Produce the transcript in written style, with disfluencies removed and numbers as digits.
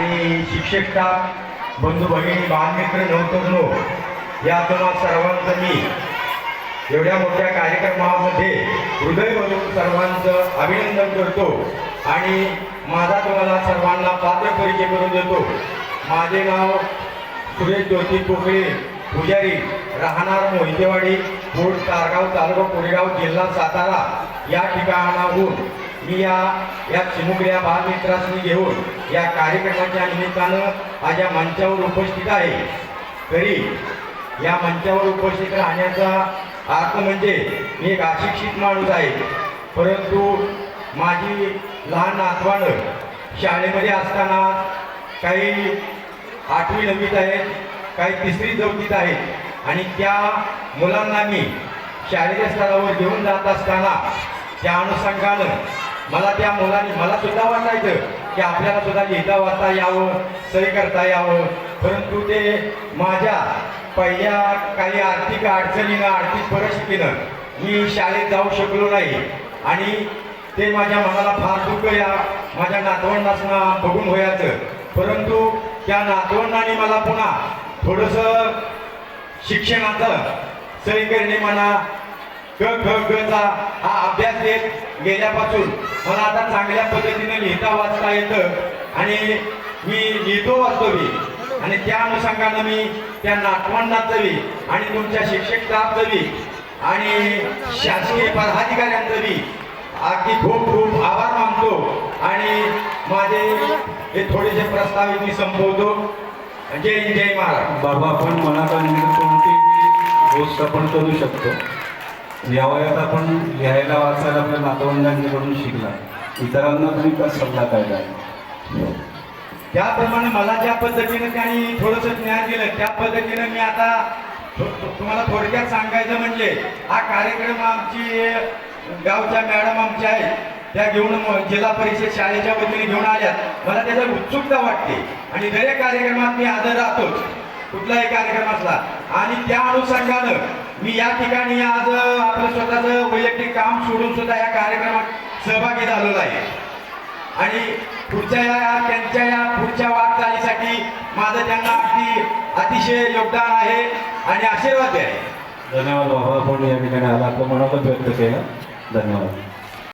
आणि शिक्षक स्टाफ, बंधू भगिनी, बालमित्र, नवतरुण या तुम्हा सर्वांचं मी एवढ्या मोठ्या कार्यक्रमामध्ये हृदयभरून सर्वांचं अभिनंदन करतो आणि माझा तुम्हाला सर्वांना पात्र परिचय करून देतो। माझे नाव सुरेश ज्योती पोकळे पुजारी, राहणार मोहितेवाडी, कोट तारगाव, तालुका कोरेगाव, जिल्हा सातारा या ठिकाणाहून मी या चिमुकल्या बालमित्रांनी घेऊन या कार्यक्रमाच्या निमित्तानं आज या मंचावर उपस्थित आहे। तरी या मंचावर उपस्थित राहण्याचा अर्थ म्हणजे मी एक अशिक्षित माणूस आहे, परंतु माझी लहान नातवंड शाळेमध्ये असताना काही 8वी 9वीत आहेत, काही 3री 4थीत आहेत आणि त्या मुलांना मी शालेय स्तरावर घेऊन जात असताना त्या अनुषंगानं मला सुद्धा वाटायचं की आपल्याला सुद्धा लिहिता वाचता यावं, सही करता यावं, परंतु ते माझ्या पहिल्या काही आर्थिक अडचणीनं, आर्थिक परिस्थितीनं मी शाळेत जाऊ शकलो नाही आणि ते माझ्या मनाला फार दुःख या माझ्या नातवंडांना बघून व्हायचं। परंतु त्या नातवंडांनी मला पुन्हा थोडंसं शिक्षणाचं सही करणे म्हणा, क ख गचा हा अभ्यास देत गेल्यापासून मला आता चांगल्या पद्धतीने लिहिता वाचता येतं आणि मी लिहितो वाचतो बी आणि त्या अनुषंगानं मी त्या नातवंडांचं बी आणि तुमच्या शिक्षक स्टाफचं बी आणि शासकीय पदाधिकाऱ्यांचं बी अगदी खूप खूप आभार मानतो आणि माझे हे थोडेसे प्रस्तावित मी संपवतो। जय हिंद, जय महाराज। बाबा, आपण मनापासून कोणतीही गोष्ट आपण करू शकतो। या वयात आपण लिहायला वाचायला आपल्या नातवंडांकडून शिकला, इतरांना तुम्ही कसं सल्ला काय द्याल? त्याप्रमाणे मला ज्या पद्धतीने त्यांनी थोडंसं ज्ञान दिलं त्या पद्धतीने मी आता तुम्हाला थोडक्यात सांगायचं म्हणजे हा कार्यक्रम आमची गावच्या मॅडम आमच्या आहेत त्या घेऊन जिल्हा परिषद शाळेच्या वतीने घेऊन आल्यात। मला त्याची उत्सुकता वाटते आणि दरेक कार्यक्रमात मी हजर राहतोच, कुठलाही कार्यक्रम असला आणि त्या अनुषंगानं मी या ठिकाणी आज आपलं स्वतःचं वैयक्तिक काम सोडून सुद्धा या कार्यक्रमात सहभागी झालेलो आहे आणि त्यांच्या या पुढच्या वाटचालीसाठी माझं त्यांना अतिशय योगदान आहे आणि आशीर्वाद आहे। धन्यवाद बाबा, आपण या ठिकाणी आला आपलं मनोगत व्यक्त केलं। धन्यवाद।